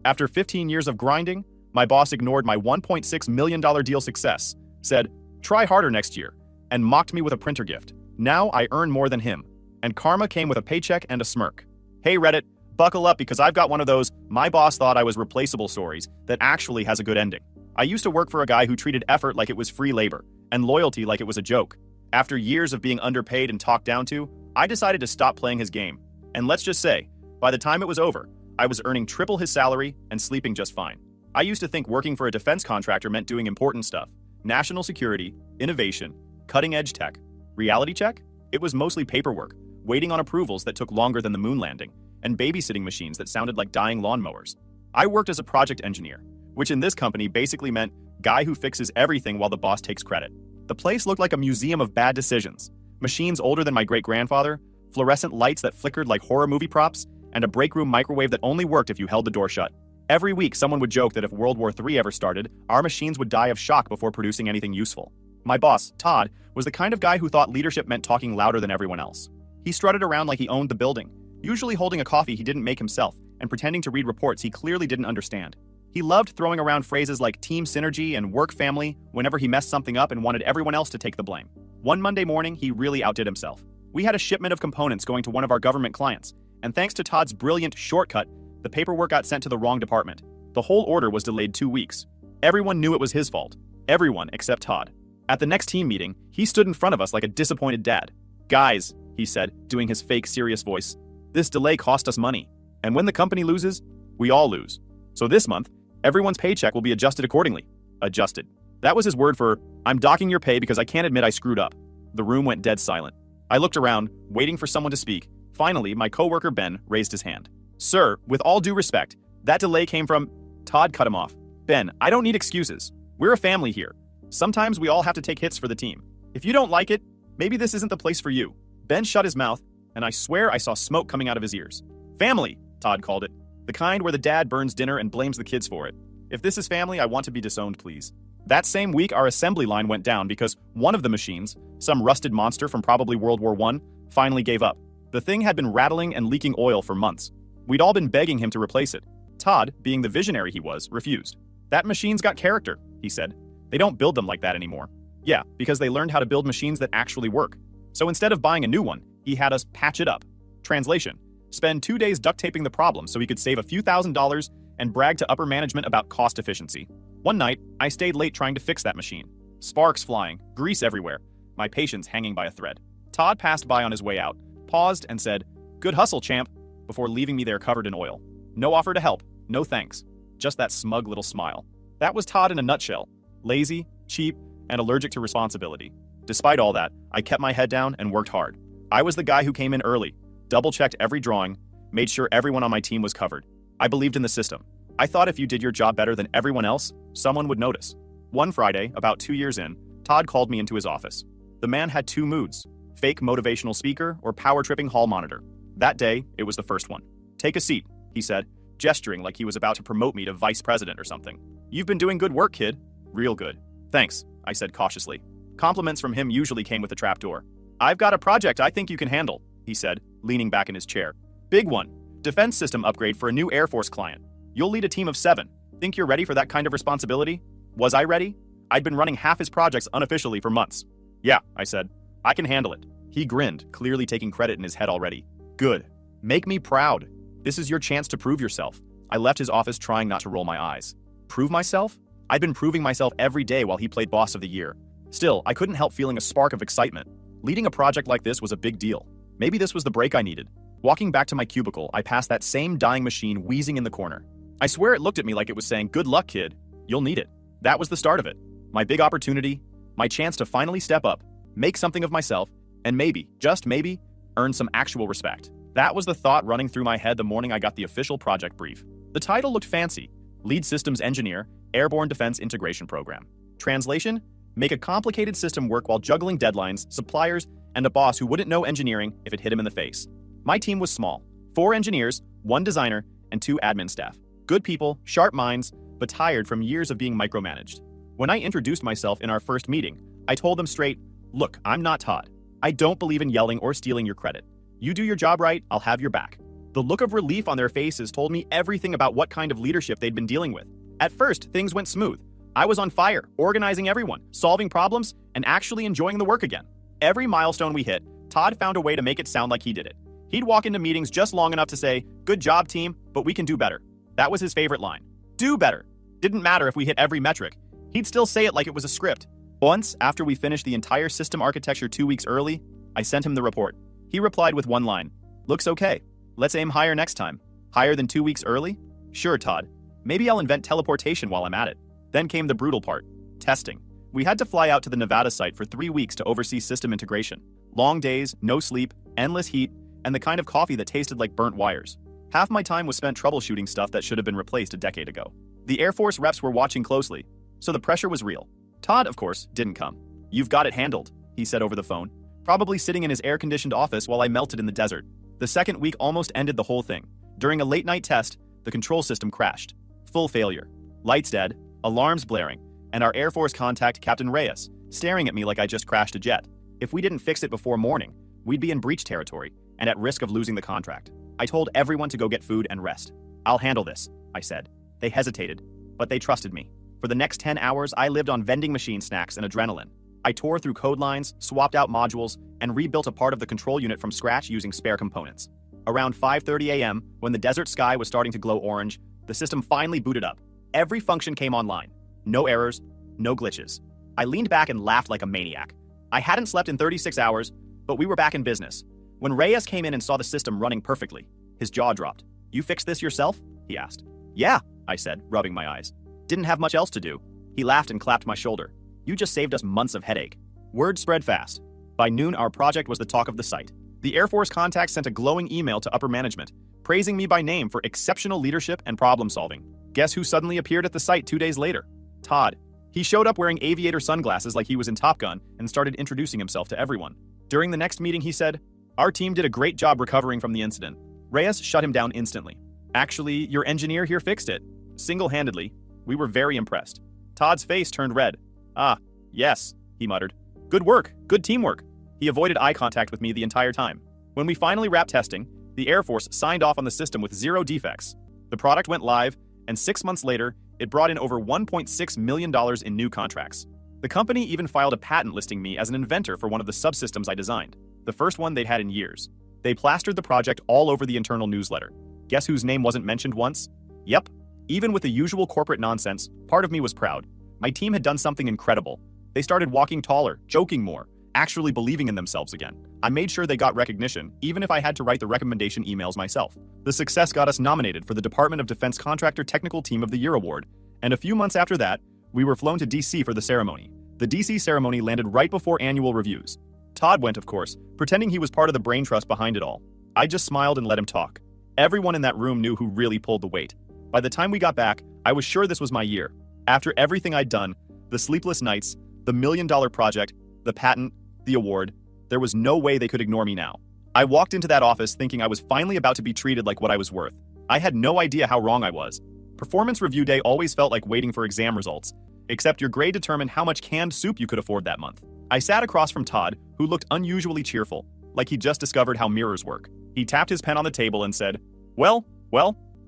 After 15 years of grinding, my boss ignored my $1.6 million deal success, said, "Try harder next year," and mocked me with a printer gift. Now I earn more than him. And karma came with a paycheck and a smirk. Hey Reddit, buckle up because I've got one of those "my boss thought I was replaceable" stories that actually has a good ending. I used to work for a guy who treated effort like it was free labor, and loyalty like it was a joke. After years of being underpaid and talked down to, I decided to stop playing his game. And let's just say, by the time it was over, I was earning triple his salary and sleeping just fine. I used to think working for a defense contractor meant doing important stuff. National security, innovation, cutting-edge tech. Reality check? It was mostly paperwork, waiting on approvals that took longer than the moon landing, and babysitting machines that sounded like dying lawnmowers. I worked as a project engineer, which in this company basically meant guy who fixes everything while the boss takes credit. The place looked like a museum of bad decisions. Machines older than my great-grandfather, fluorescent lights that flickered like horror movie props, and a break room microwave that only worked if you held the door shut. Every week, someone would joke that if World War III ever started, our machines would die of shock before producing anything useful. My boss, Todd, was the kind of guy who thought leadership meant talking louder than everyone else. He strutted around like he owned the building, usually holding a coffee he didn't make himself and pretending to read reports he clearly didn't understand. He loved throwing around phrases like team synergy and work family whenever he messed something up and wanted everyone else to take the blame. One Monday morning, he really outdid himself. We had a shipment of components going to one of our government clients, and thanks to Todd's brilliant shortcut, the paperwork got sent to the wrong department. The whole order was delayed 2 weeks. Everyone knew it was his fault. Everyone except Todd. At the next team meeting, he stood in front of us like a disappointed dad. "Guys," he said, doing his fake serious voice, "this delay cost us money. And when the company loses, we all lose. So this month, everyone's paycheck will be adjusted accordingly." Adjusted. That was his word for, "I'm docking your pay because I can't admit I screwed up." The room went dead silent. I looked around, waiting for someone to speak. Finally, my coworker Ben raised his hand. "Sir, with all due respect, that delay came from..." Todd cut him off. "Ben, I don't need excuses. We're a family here. Sometimes we all have to take hits for the team. If you don't like it, maybe this isn't the place for you." Ben shut his mouth, and I swear I saw smoke coming out of his ears. "Family," Todd called it. The kind where the dad burns dinner and blames the kids for it. If this is family, I want to be disowned, please. That same week, our assembly line went down because one of the machines, some rusted monster from probably World War I, finally gave up. The thing had been rattling and leaking oil for months. We'd all been begging him to replace it. Todd, being the visionary he was, refused. "That machine's got character," he said. "They don't build them like that anymore." Yeah, because they learned how to build machines that actually work. So instead of buying a new one, he had us patch it up. Translation: spend 2 days duct taping the problem so he could save a few $1,000s and brag to upper management about cost efficiency. One night, I stayed late trying to fix that machine. Sparks flying, grease everywhere, my patience hanging by a thread. Todd passed by on his way out, paused and said, "Good hustle, champ," before leaving me there covered in oil. No offer to help, no thanks. Just that smug little smile. That was Todd in a nutshell. Lazy, cheap, and allergic to responsibility. Despite all that, I kept my head down and worked hard. I was the guy who came in early, double-checked every drawing, made sure everyone on my team was covered. I believed in the system. I thought if you did your job better than everyone else, someone would notice. One Friday, about 2 years in, Todd called me into his office. The man had 2 moods: fake motivational speaker or power-tripping hall monitor. That day, it was the first one. "Take a seat," he said, gesturing like he was about to promote me to vice president or something. "You've been doing good work, kid." "Real good." "Thanks," I said cautiously. Compliments from him usually came with a trapdoor. "I've got a project I think you can handle," he said, leaning back in his chair. "Big one. Defense system upgrade for a new Air Force client. You'll lead a team of 7. Think you're ready for that kind of responsibility?" Was I ready? I'd been running half his projects unofficially for months. "Yeah," I said. "I can handle it." He grinned, clearly taking credit in his head already. "Good. Make me proud. This is your chance to prove yourself." I left his office trying not to roll my eyes. Prove myself? I'd been proving myself every day while he played boss of the year. Still, I couldn't help feeling a spark of excitement. Leading a project like this was a big deal. Maybe this was the break I needed. Walking back to my cubicle, I passed that same dying machine wheezing in the corner. I swear it looked at me like it was saying, "Good luck, kid. You'll need it." That was the start of it. My big opportunity, my chance to finally step up, make something of myself, and maybe, just maybe, earn some actual respect. That was the thought running through my head the morning I got the official project brief. The title looked fancy: Lead Systems Engineer, Airborne Defense Integration Program. Translation: make a complicated system work while juggling deadlines, suppliers, and a boss who wouldn't know engineering if it hit him in the face. My team was small: 4 engineers, 1 designer, and 2 admin staff. Good people, sharp minds, but tired from years of being micromanaged. When I introduced myself in our first meeting, I told them straight, "Look, I'm not Todd. I don't believe in yelling or stealing your credit. You do your job right, I'll have your back. The look of relief on their faces told me everything about what kind of leadership they'd been dealing with. At first, things went smooth. I was on fire, organizing everyone, solving problems, and actually enjoying the work again. Every milestone we hit, Todd found a way to make it sound like he did it. He'd walk into meetings just long enough to say, "Good job, team, but we can do better." That was his favorite line. Do better. Didn't matter if we hit every metric. He'd still say it like it was a script. Once, after we finished the entire system architecture 2 weeks early, I sent him the report. He replied with one line, "Looks okay. Let's aim higher next time." Higher than 2 weeks early? Sure, Todd. Maybe I'll invent teleportation while I'm at it. Then came the brutal part, testing. We had to fly out to the Nevada site for 3 weeks to oversee system integration. Long days, no sleep, endless heat, and the kind of coffee that tasted like burnt wires. Half my time was spent troubleshooting stuff that should have been replaced a decade ago. The Air Force reps were watching closely, so the pressure was real. Todd, of course, didn't come. "You've got it handled," he said over the phone, probably sitting in his air-conditioned office while I melted in the desert. The second week almost ended the whole thing. During a late-night test, the control system crashed. Full failure. Lights dead, alarms blaring, and our Air Force contact, Captain Reyes, staring at me like I just crashed a jet. If we didn't fix it before morning, we'd be in breach territory and at risk of losing the contract. I told everyone to go get food and rest. "I'll handle this," I said. They hesitated, but they trusted me. For the next 10 hours, I lived on vending machine snacks and adrenaline. I tore through code lines, swapped out modules, and rebuilt a part of the control unit from scratch using spare components. Around 5:30 a.m., when the desert sky was starting to glow orange, the system finally booted up. Every function came online. No errors, no glitches. I leaned back and laughed like a maniac. I hadn't slept in 36 hours, but we were back in business. When Reyes came in and saw the system running perfectly, his jaw dropped. "You fixed this yourself?" he asked. "Yeah," I said, rubbing my eyes. "Didn't have much else to do." He laughed and clapped my shoulder. "You just saved us months of headache." Word spread fast. By noon, our project was the talk of the site. The Air Force contact sent a glowing email to upper management, praising me by name for exceptional leadership and problem solving. Guess who suddenly appeared at the site 2 days later? Todd. He showed up wearing aviator sunglasses like he was in Top Gun and started introducing himself to everyone. During the next meeting, he said, "Our team did a great job recovering from the incident." Reyes shut him down instantly. "Actually, your engineer here fixed it. Single-handedly." We were very impressed. Todd's face turned red. "Ah, yes," he muttered. "Good work, good teamwork." He avoided eye contact with me the entire time. When we finally wrapped testing, the Air Force signed off on the system with 0 defects. The product went live, and 6 months later, it brought in over $1.6 million in new contracts. The company even filed a patent listing me as an inventor for one of the subsystems I designed, the first one they'd had in years. They plastered the project all over the internal newsletter. Guess whose name wasn't mentioned once? Yep. Even with the usual corporate nonsense, part of me was proud. My team had done something incredible. They started walking taller, joking more, actually believing in themselves again. I made sure they got recognition, even if I had to write the recommendation emails myself. The success got us nominated for the Department of Defense Contractor Technical Team of the Year award, and a few months after that, we were flown to DC for the ceremony. The DC ceremony landed right before annual reviews. Todd went, of course, pretending he was part of the brain trust behind it all. I just smiled and let him talk. Everyone in that room knew who really pulled the weight. By the time we got back, I was sure this was my year. After everything I'd done, the sleepless nights, the $1 million project, the patent, the award, there was no way they could ignore me now. I walked into that office thinking I was finally about to be treated like what I was worth. I had no idea how wrong I was. Performance review day always felt like waiting for exam results, except your grade determined how much canned soup you could afford that month. I sat across from Todd, who looked unusually cheerful, like he'd just discovered how mirrors work. He tapped his pen on the table and said, Well,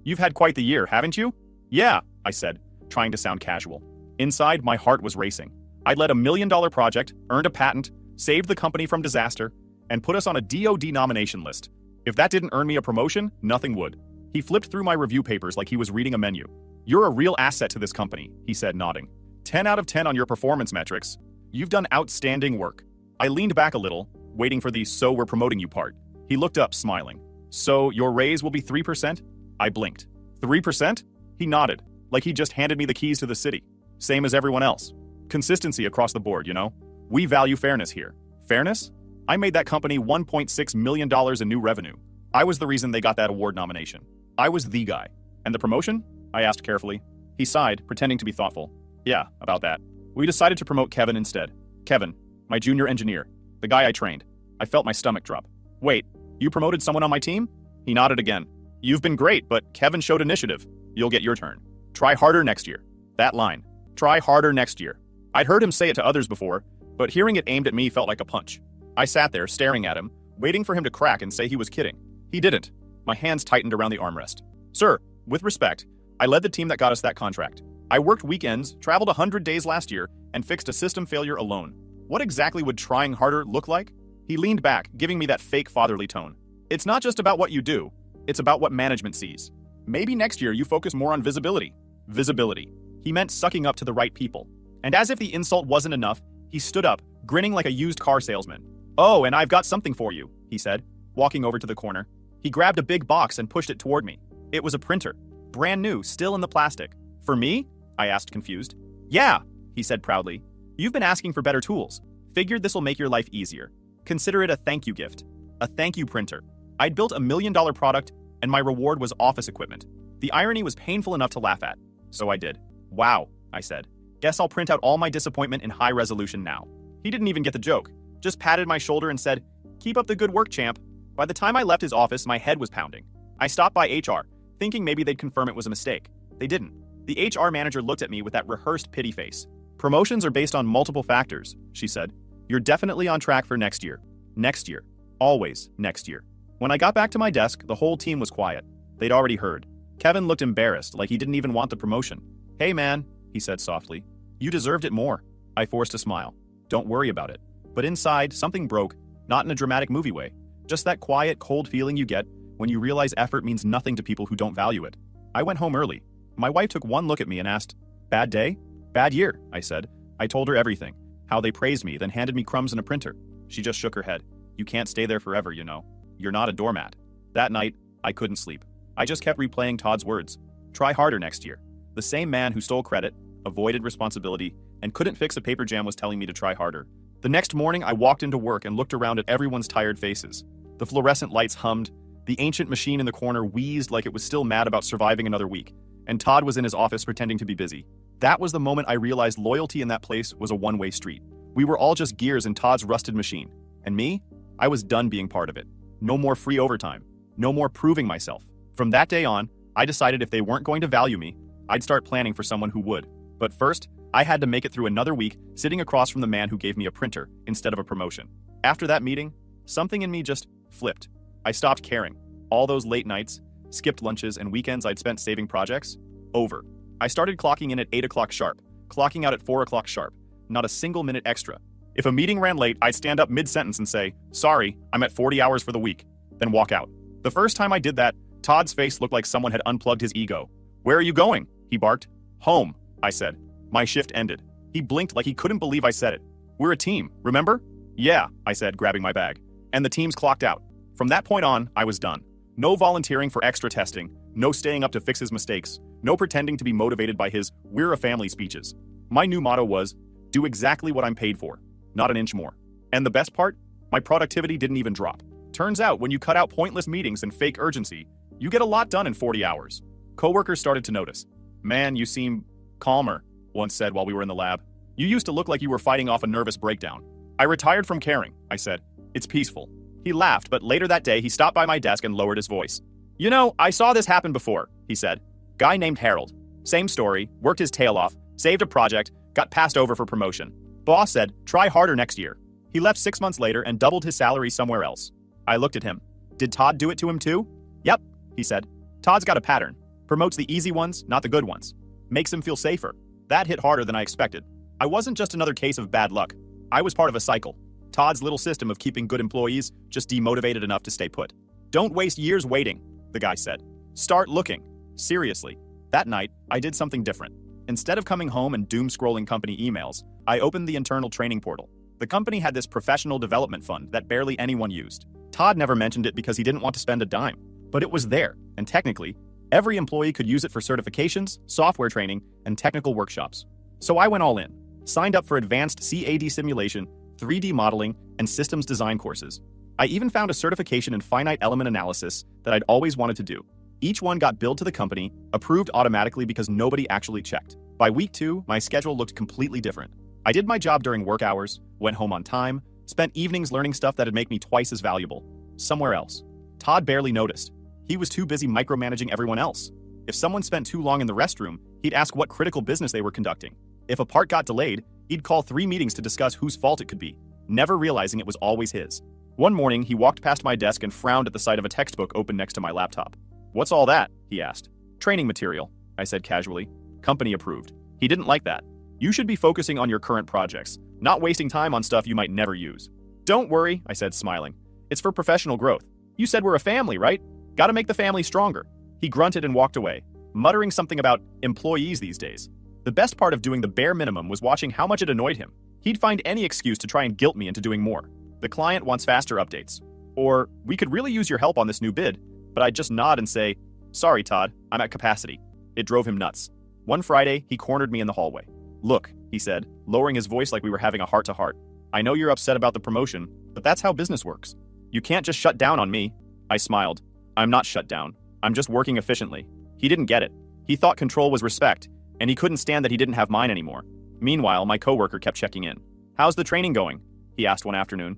you've had quite the year, haven't you?" "Yeah," I said, trying to sound casual. Inside, my heart was racing. I'd led a $1 million project, earned a patent, saved the company from disaster, and put us on a DoD nomination list. If that didn't earn me a promotion, nothing would. He flipped through my review papers like he was reading a menu. "You're a real asset to this company," he said, nodding. 10 out of 10 on your performance metrics. You've done outstanding work." I leaned back a little, waiting for the "so we're promoting you" part. He looked up, smiling. "So your raise will be 3%? I blinked. 3%? He nodded, like he just handed me the keys to the city. Same as everyone else. Consistency across the board, you know? We value fairness here. Fairness? I made that company $1.6 million in new revenue. I was the reason they got that award nomination. I was the guy. And the promotion? I asked carefully. He sighed, pretending to be thoughtful. "Yeah, about that. We decided to promote Kevin instead. Kevin, my junior engineer, the guy I trained." I felt my stomach drop. "Wait, you promoted someone on my team?" He nodded again. "You've been great, but Kevin showed initiative. You'll get your turn. Try harder next year." That line. Try harder next year. I'd heard him say it to others before, but hearing it aimed at me felt like a punch. I sat there, staring at him, waiting for him to crack and say he was kidding. He didn't. My hands tightened around the armrest. Sir, with respect, I led the team that got us that contract. I worked weekends, traveled 100 days last year, and fixed a system failure alone. What exactly would trying harder look like? He leaned back, giving me that fake fatherly tone. It's not just about what you do, it's about what management sees. Maybe next year you focus more on visibility. Visibility. He meant sucking up to the right people. And as if the insult wasn't enough, he stood up, grinning like a used car salesman. Oh, and I've got something for you, he said, walking over to the corner. He grabbed a big box and pushed it toward me. It was a printer. Brand new, still in the plastic. For me? I asked, confused. Yeah, he said proudly. You've been asking for better tools. Figured this'll make your life easier. Consider it a thank you gift. A thank you printer. I'd built $1 million product, and my reward was office equipment. The irony was painful enough to laugh at. So I did. Wow, I said. Guess I'll print out all my disappointment in high resolution now. He didn't even get the joke. Just patted my shoulder and said, keep up the good work, champ. By the time I left his office, my head was pounding. I stopped by HR, thinking maybe they'd confirm it was a mistake. They didn't. The HR manager looked at me with that rehearsed pity face. Promotions are based on multiple factors, she said. You're definitely on track for next year. Next year. Always next year. When I got back to my desk, the whole team was quiet. They'd already heard. Kevin looked embarrassed, like he didn't even want the promotion. Hey man, he said softly. You deserved it more. I forced a smile. Don't worry about it. But inside, something broke, not in a dramatic movie way. Just that quiet, cold feeling you get when you realize effort means nothing to people who don't value it. I went home early. My wife took one look at me and asked, bad day? Bad year, I said. I told her everything. How they praised me, then handed me crumbs and a printer. She just shook her head. You can't stay there forever, you know. You're not a doormat. That night, I couldn't sleep. I just kept replaying Todd's words. Try harder next year. The same man who stole credit, avoided responsibility, and couldn't fix a paper jam was telling me to try harder. The next morning, I walked into work and looked around at everyone's tired faces. The fluorescent lights hummed, the ancient machine in the corner wheezed like it was still mad about surviving another week, and Todd was in his office pretending to be busy. That was the moment I realized loyalty in that place was a one-way street. We were all just gears in Todd's rusted machine. And me? I was done being part of it. No more free overtime. No more proving myself. From that day on, I decided if they weren't going to value me, I'd start planning for someone who would. But first, I had to make it through another week sitting across from the man who gave me a printer instead of a promotion. After that meeting, something in me just flipped. I stopped caring. All those late nights, skipped lunches, and weekends I'd spent saving projects, over. I started clocking in at 8 o'clock sharp, clocking out at 4 o'clock sharp, not a single minute extra. If a meeting ran late, I'd stand up mid-sentence and say, sorry, I'm at 40 hours for the week, then walk out. The first time I did that, Todd's face looked like someone had unplugged his ego. Where are you going? He barked. Home, I said. My shift ended. He blinked like he couldn't believe I said it. We're a team, remember? Yeah, I said, grabbing my bag. And the team's clocked out. From that point on, I was done. No volunteering for extra testing, no staying up to fix his mistakes, no pretending to be motivated by his "we're a family" speeches. My new motto was, do exactly what I'm paid for, not an inch more. And the best part? My productivity didn't even drop. Turns out when you cut out pointless meetings and fake urgency, you get a lot done in 40 hours. Coworkers started to notice. Man, you seem calmer, once said while we were in the lab. You used to look like you were fighting off a nervous breakdown. I retired from caring, I said. It's peaceful. He laughed, but later that day he stopped by my desk and lowered his voice. You know, I saw this happen before, he said. Guy named Harold. Same story, worked his tail off, saved a project, got passed over for promotion. Boss said, try harder next year. He left 6 months later and doubled his salary somewhere else. I looked at him. Did Todd do it to him too? Yep, he said. Todd's got a pattern. Promotes the easy ones, not the good ones. Makes him feel safer. That hit harder than I expected. I wasn't just another case of bad luck. I was part of a cycle. Todd's little system of keeping good employees just demotivated enough to stay put. Don't waste years waiting, the guy said. Start looking. Seriously. That night, I did something different. Instead of coming home and doom-scrolling company emails, I opened the internal training portal. The company had this professional development fund that barely anyone used. Todd never mentioned it because he didn't want to spend a dime. But it was there, and technically, every employee could use it for certifications, software training, and technical workshops. So I went all in. Signed up for advanced CAD simulation, 3D modeling, and systems design courses. I even found a certification in finite element analysis that I'd always wanted to do. Each one got billed to the company, approved automatically because nobody actually checked. By week 2, my schedule looked completely different. I did my job during work hours, went home on time, spent evenings learning stuff that'd make me twice as valuable. Somewhere else. Todd barely noticed. He was too busy micromanaging everyone else. If someone spent too long in the restroom, he'd ask what critical business they were conducting. If a part got delayed, he'd call 3 meetings to discuss whose fault it could be, never realizing it was always his. One morning, he walked past my desk and frowned at the sight of a textbook open next to my laptop. "What's all that?" he asked. "Training material," I said casually. "Company approved." He didn't like that. "You should be focusing on your current projects, not wasting time on stuff you might never use." "Don't worry," I said, smiling. "It's for professional growth. You said we're a family, right? Gotta make the family stronger." He grunted and walked away, muttering something about employees these days. The best part of doing the bare minimum was watching how much it annoyed him. He'd find any excuse to try and guilt me into doing more. "The client wants faster updates." Or, "We could really use your help on this new bid," but I'd just nod and say, "Sorry, Todd, I'm at capacity." It drove him nuts. One Friday, he cornered me in the hallway. "Look," he said, lowering his voice like we were having a heart-to-heart. "I know you're upset about the promotion, but that's how business works. You can't just shut down on me." I smiled. "I'm not shut down. I'm just working efficiently." He didn't get it. He thought control was respect, and he couldn't stand that he didn't have mine anymore. Meanwhile, my coworker kept checking in. "How's the training going?" he asked one afternoon.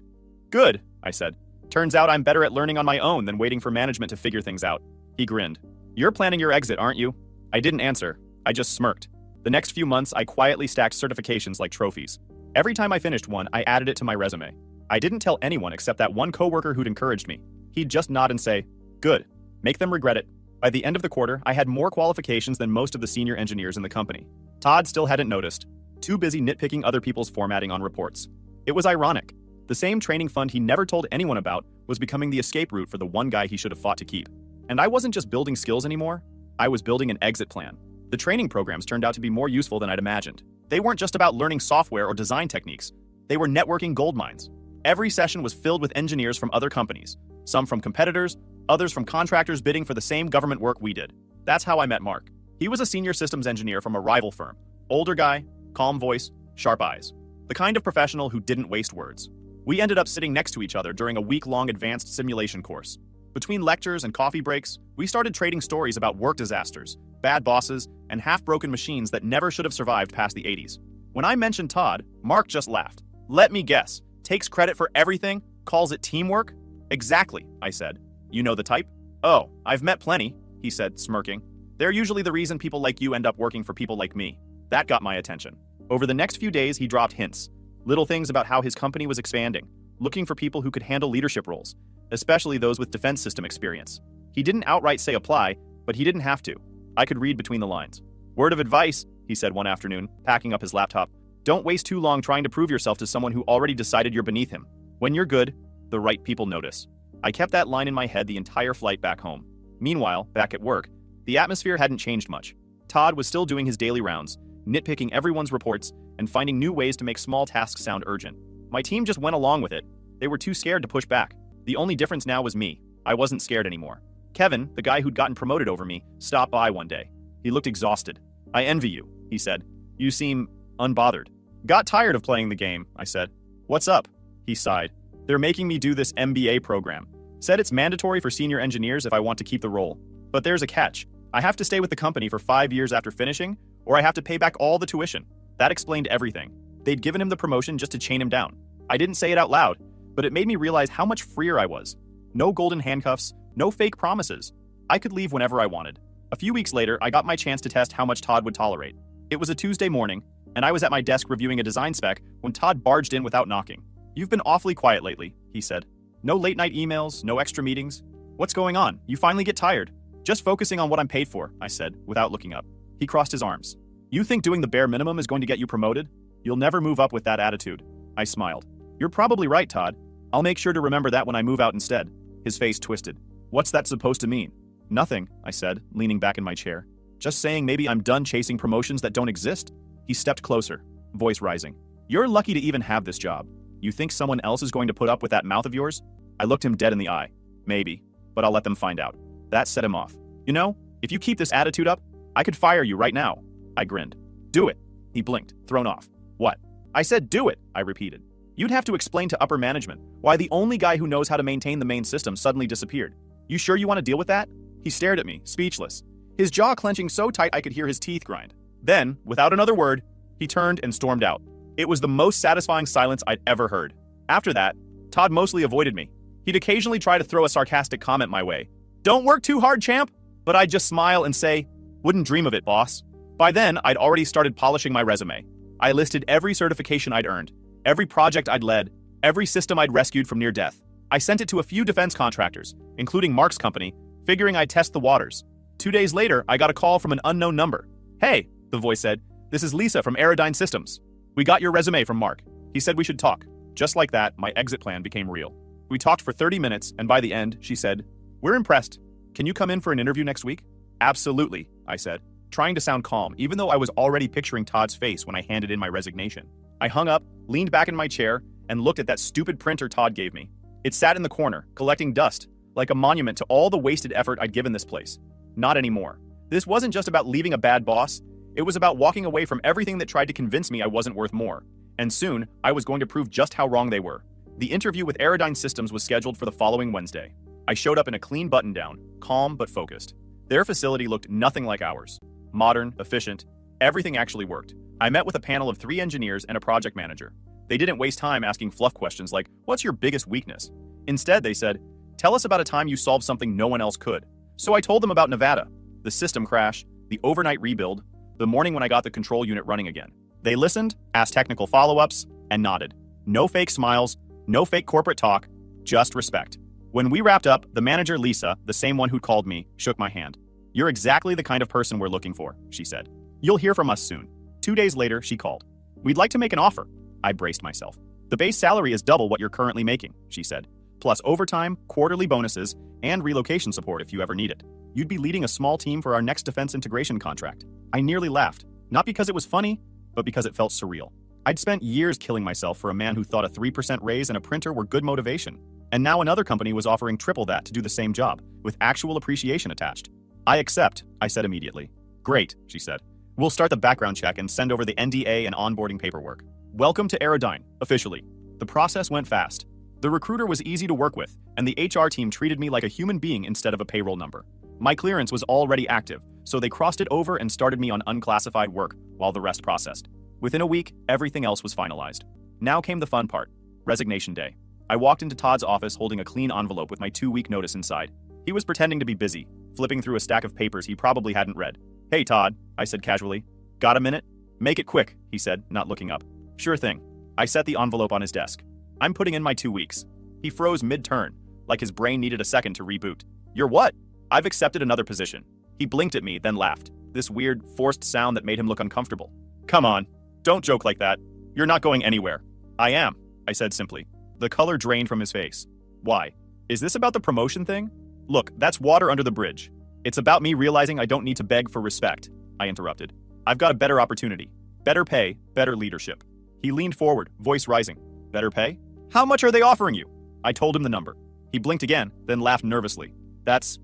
"Good," I said. "Turns out I'm better at learning on my own than waiting for management to figure things out." He grinned. "You're planning your exit, aren't you?" I didn't answer. I just smirked. The next few months, I quietly stacked certifications like trophies. Every time I finished one, I added it to my resume. I didn't tell anyone except that one coworker who'd encouraged me. He'd just nod and say, "Good. Make them regret it." By the end of the quarter, I had more qualifications than most of the senior engineers in the company. Todd still hadn't noticed, too busy nitpicking other people's formatting on reports. It was ironic. The same training fund he never told anyone about was becoming the escape route for the one guy he should have fought to keep. And I wasn't just building skills anymore, I was building an exit plan. The training programs turned out to be more useful than I'd imagined. They weren't just about learning software or design techniques. They were networking goldmines. Every session was filled with engineers from other companies, some from competitors, others from contractors bidding for the same government work we did. That's how I met Mark. He was a senior systems engineer from a rival firm. Older guy, calm voice, sharp eyes. The kind of professional who didn't waste words. We ended up sitting next to each other during a week-long advanced simulation course. Between lectures and coffee breaks, we started trading stories about work disasters, bad bosses, and half-broken machines that never should have survived past the 80s. When I mentioned Todd, Mark just laughed. "Let me guess. Takes credit for everything? Calls it teamwork?" "Exactly," I said. "You know the type?" "Oh, I've met plenty," he said, smirking. "They're usually the reason people like you end up working for people like me." That got my attention. Over the next few days, he dropped hints. Little things about how his company was expanding, looking for people who could handle leadership roles, especially those with defense system experience. He didn't outright say apply, but he didn't have to. I could read between the lines. "Word of advice," he said one afternoon, packing up his laptop. "Don't waste too long trying to prove yourself to someone who already decided you're beneath him. When you're good, the right people notice." I kept that line in my head the entire flight back home. Meanwhile, back at work, the atmosphere hadn't changed much. Todd was still doing his daily rounds, nitpicking everyone's reports and finding new ways to make small tasks sound urgent. My team just went along with it. They were too scared to push back. The only difference now was me. I wasn't scared anymore. Kevin, the guy who'd gotten promoted over me, stopped by one day. He looked exhausted. "I envy you," he said. "You seem unbothered." "Got tired of playing the game," I said. "What's up?" He sighed. "They're making me do this MBA program. Said it's mandatory for senior engineers if I want to keep the role. But there's a catch. I have to stay with the company for 5 years after finishing, or I have to pay back all the tuition." That explained everything. They'd given him the promotion just to chain him down. I didn't say it out loud, but it made me realize how much freer I was. No golden handcuffs, no fake promises. I could leave whenever I wanted. A few weeks later, I got my chance to test how much Todd would tolerate. It was a Tuesday morning, and I was at my desk reviewing a design spec when Todd barged in without knocking. "You've been awfully quiet lately," he said. "No late-night emails, no extra meetings. What's going on? You finally get tired." "Just focusing on what I'm paid for," I said, without looking up. He crossed his arms. "You think doing the bare minimum is going to get you promoted? You'll never move up with that attitude." I smiled. "You're probably right, Todd. I'll make sure to remember that when I move out instead." His face twisted. "What's that supposed to mean?" "Nothing," I said, leaning back in my chair. "Just saying maybe I'm done chasing promotions that don't exist." He stepped closer, voice rising. "You're lucky to even have this job. You think someone else is going to put up with that mouth of yours?" I looked him dead in the eye. "Maybe, but I'll let them find out." That set him off. "You know, if you keep this attitude up, I could fire you right now." I grinned. "Do it." He blinked, thrown off. "What?" I said, "Do it," I repeated. "You'd have to explain to upper management why the only guy who knows how to maintain the main system suddenly disappeared. You sure you want to deal with that?" He stared at me, speechless, his jaw clenching so tight I could hear his teeth grind. Then, without another word, he turned and stormed out. It was the most satisfying silence I'd ever heard. After that, Todd mostly avoided me. He'd occasionally try to throw a sarcastic comment my way. "Don't work too hard, champ!" But I'd just smile and say, "Wouldn't dream of it, boss." By then, I'd already started polishing my resume. I listed every certification I'd earned, every project I'd led, every system I'd rescued from near death. I sent it to a few defense contractors, including Mark's company, figuring I'd test the waters. 2 days later, I got a call from an unknown number. "Hey," the voice said, "this is Lisa from Aerodyne Systems. We got your resume from Mark. He said we should talk." Just like that, my exit plan became real. We talked for 30 minutes, and by the end, she said, "We're impressed. Can you come in for an interview next week?" "Absolutely," I said, trying to sound calm, even though I was already picturing Todd's face when I handed in my resignation. I hung up, leaned back in my chair, and looked at that stupid printer Todd gave me. It sat in the corner, collecting dust, like a monument to all the wasted effort I'd given this place. Not anymore. This wasn't just about leaving a bad boss. It was about walking away from everything that tried to convince me I wasn't worth more. And soon, I was going to prove just how wrong they were. The interview with Aerodyne Systems was scheduled for the following Wednesday. I showed up in a clean button-down, calm but focused. Their facility looked nothing like ours. Modern, efficient, everything actually worked. I met with a panel of 3 engineers and a project manager. They didn't waste time asking fluff questions like, "What's your biggest weakness?" Instead, they said, "Tell us about a time you solved something no one else could." So I told them about Nevada, the system crash, the overnight rebuild, the morning when I got the control unit running again. They listened, asked technical follow-ups, and nodded. No fake smiles, no fake corporate talk, just respect. When we wrapped up, the manager, Lisa, the same one who called me, shook my hand. "You're exactly the kind of person we're looking for," she said. "You'll hear from us soon." 2 days later, she called. "We'd like to make an offer." I braced myself. "The base salary is double what you're currently making," she said, "plus overtime, quarterly bonuses, and relocation support if you ever need it. You'd be leading a small team for our next defense integration contract." I nearly laughed, not because it was funny, but because it felt surreal. I'd spent years killing myself for a man who thought a 3% raise and a printer were good motivation. And now another company was offering triple that to do the same job, with actual appreciation attached. "I accept," I said immediately. "Great," she said. "We'll start the background check and send over the NDA and onboarding paperwork. Welcome to Aerodyne, officially." The process went fast. The recruiter was easy to work with, and the HR team treated me like a human being instead of a payroll number. My clearance was already active, so they crossed it over and started me on unclassified work while the rest processed. Within a week, everything else was finalized. Now came the fun part, resignation day. I walked into Todd's office holding a clean envelope with my 2-week notice inside. He was pretending to be busy, flipping through a stack of papers he probably hadn't read. "Hey, Todd," I said casually. "Got a minute?" "Make it quick," he said, not looking up. "Sure thing." I set the envelope on his desk. "I'm putting in my 2 weeks." He froze mid-turn, like his brain needed a second to reboot. "You're what?" "I've accepted another position." He blinked at me, then laughed, this weird, forced sound that made him look uncomfortable. "Come on, don't joke like that. You're not going anywhere." "I am," I said simply. The color drained from his face. "Why? Is this about the promotion thing?" "Look, that's water under the bridge. It's about me realizing I don't need to beg for respect," I interrupted. "I've got a better opportunity. Better pay, better leadership." He leaned forward, voice rising. "Better pay? How much are they offering you?" I told him the number. He blinked again, then laughed nervously. That's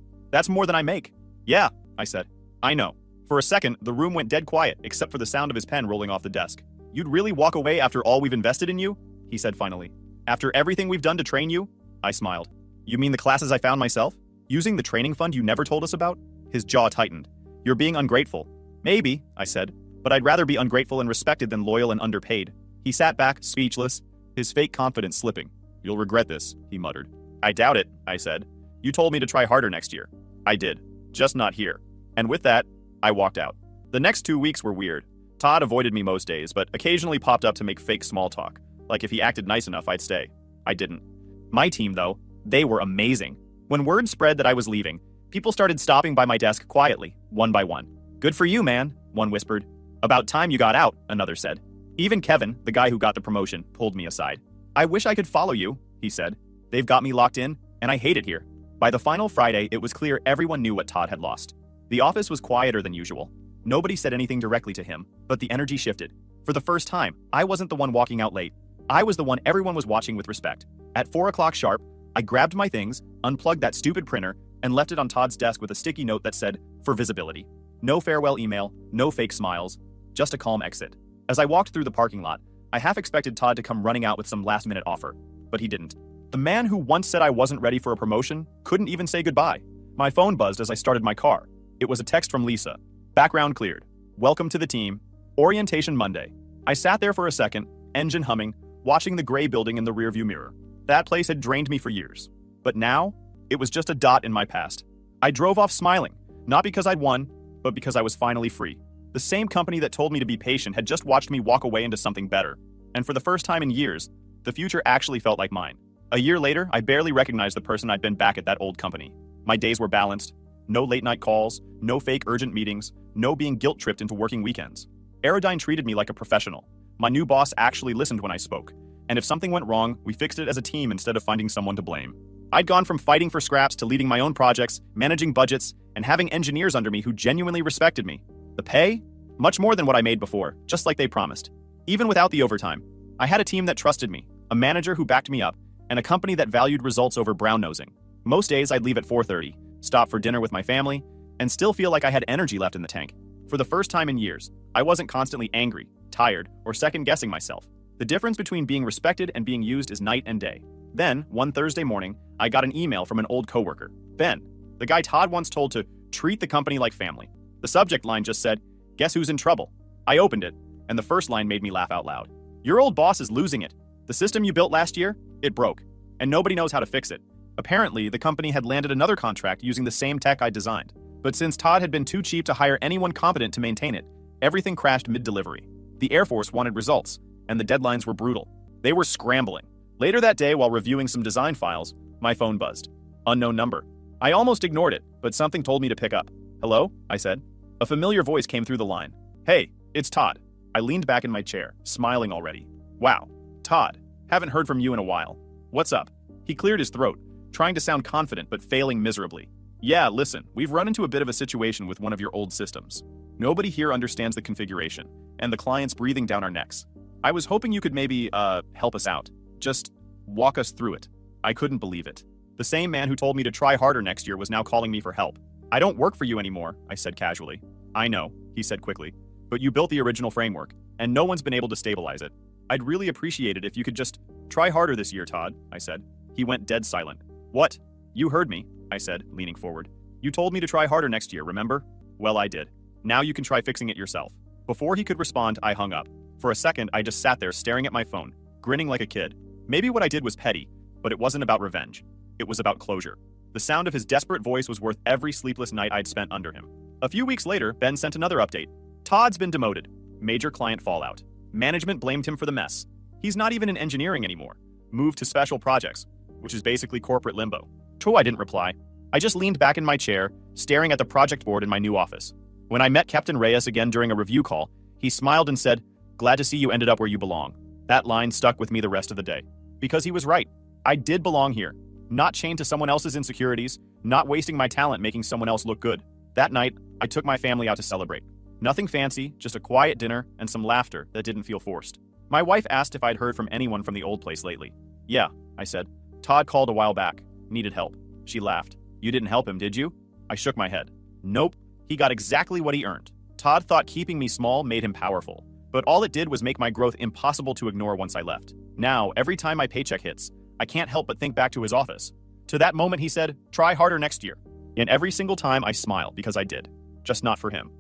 more than I make." "Yeah," I said. "I know." For a second, the room went dead quiet, except for the sound of his pen rolling off the desk. "You'd really walk away after all we've invested in you?" he said finally. "After everything we've done to train you?" I smiled. "You mean the classes I found myself? Using the training fund you never told us about?" His jaw tightened. "You're being ungrateful." "Maybe," I said, "but I'd rather be ungrateful and respected than loyal and underpaid." He sat back, speechless, his fake confidence slipping. "You'll regret this," he muttered. "I doubt it," I said. "You told me to try harder next year." I did. Just not here. And with that, I walked out. The next 2 weeks were weird. Todd avoided me most days, but occasionally popped up to make fake small talk. Like if he acted nice enough, I'd stay. I didn't. My team, though, they were amazing. When word spread that I was leaving, people started stopping by my desk quietly, one by one. "Good for you, man," one whispered. "About time you got out," another said. Even Kevin, the guy who got the promotion, pulled me aside. "I wish I could follow you," he said. "They've got me locked in, and I hate it here." By the final Friday, it was clear everyone knew what Todd had lost. The office was quieter than usual. Nobody said anything directly to him, but the energy shifted. For the first time, I wasn't the one walking out late. I was the one everyone was watching with respect. At 4 o'clock sharp, I grabbed my things, unplugged that stupid printer, and left it on Todd's desk with a sticky note that said, "For visibility." No farewell email, no fake smiles, just a calm exit. As I walked through the parking lot, I half expected Todd to come running out with some last-minute offer, but he didn't. The man who once said I wasn't ready for a promotion couldn't even say goodbye. My phone buzzed as I started my car. It was a text from Lisa. Background cleared. Welcome to the team. Orientation Monday. I sat there for a second, engine humming, watching the gray building in the rearview mirror. That place had drained me for years. But now, it was just a dot in my past. I drove off smiling, not because I'd won, but because I was finally free. The same company that told me to be patient had just watched me walk away into something better. And for the first time in years, the future actually felt like mine. A year later, I barely recognized the person I'd been back at that old company. My days were balanced. No late-night calls, no fake urgent meetings, no being guilt-tripped into working weekends. Aerodyne treated me like a professional. My new boss actually listened when I spoke. And if something went wrong, we fixed it as a team instead of finding someone to blame. I'd gone from fighting for scraps to leading my own projects, managing budgets, and having engineers under me who genuinely respected me. The pay? Much more than what I made before, just like they promised. Even without the overtime, I had a team that trusted me, a manager who backed me up, and a company that valued results over brown-nosing. Most days I'd leave at 4:30, stop for dinner with my family, and still feel like I had energy left in the tank. For the first time in years, I wasn't constantly angry, tired, or second-guessing myself. The difference between being respected and being used is night and day. Then, one Thursday morning, I got an email from an old coworker, Ben, the guy Todd once told to treat the company like family. The subject line just said, "Guess who's in trouble?" I opened it, and the first line made me laugh out loud. "Your old boss is losing it. The system you built last year, it broke, and nobody knows how to fix it." Apparently, the company had landed another contract using the same tech I designed. But since Todd had been too cheap to hire anyone competent to maintain it, everything crashed mid-delivery. The Air Force wanted results, and the deadlines were brutal. They were scrambling. Later that day, while reviewing some design files, my phone buzzed. Unknown number. I almost ignored it, but something told me to pick up. "Hello?" I said. A familiar voice came through the line. "Hey, it's Todd." I leaned back in my chair, smiling already. "Wow, Todd, haven't heard from you in a while. What's up?" He cleared his throat, trying to sound confident but failing miserably. "Yeah, listen, we've run into a bit of a situation with one of your old systems. Nobody here understands the configuration, and the client's breathing down our necks. I was hoping you could maybe, help us out. Just walk us through it." I couldn't believe it. The same man who told me to try harder next year was now calling me for help. "I don't work for you anymore," I said casually. "I know," he said quickly. "But you built the original framework, and no one's been able to stabilize it. I'd really appreciate it if you could just try harder this year, Todd," I said. He went dead silent. "What? You heard me," I said, leaning forward. "You told me to try harder next year, remember? Well, I did. Now you can try fixing it yourself." Before he could respond, I hung up. For a second, I just sat there staring at my phone, grinning like a kid. Maybe what I did was petty, but it wasn't about revenge. It was about closure. The sound of his desperate voice was worth every sleepless night I'd spent under him. A few weeks later, Ben sent another update. "Todd's been demoted. Major client fallout. Management blamed him for the mess. He's not even in engineering anymore. Moved to special projects, which is basically corporate limbo." I didn't reply. I just leaned back in my chair, staring at the project board in my new office. When I met Captain Reyes again during a review call, he smiled and said, "Glad to see you ended up where you belong." That line stuck with me the rest of the day. Because he was right. I did belong here. Not chained to someone else's insecurities, not wasting my talent making someone else look good. That night, I took my family out to celebrate. Nothing fancy, just a quiet dinner and some laughter that didn't feel forced. My wife asked if I'd heard from anyone from the old place lately. "Yeah," I said. "Todd called a while back. Needed help." She laughed. "You didn't help him, did you?" I shook my head. "Nope. He got exactly what he earned." Todd thought keeping me small made him powerful, but all it did was make my growth impossible to ignore once I left. Now, every time my paycheck hits, I can't help but think back to his office. To that moment he said, "Try harder next year." And every single time I smile because I did. Just not for him.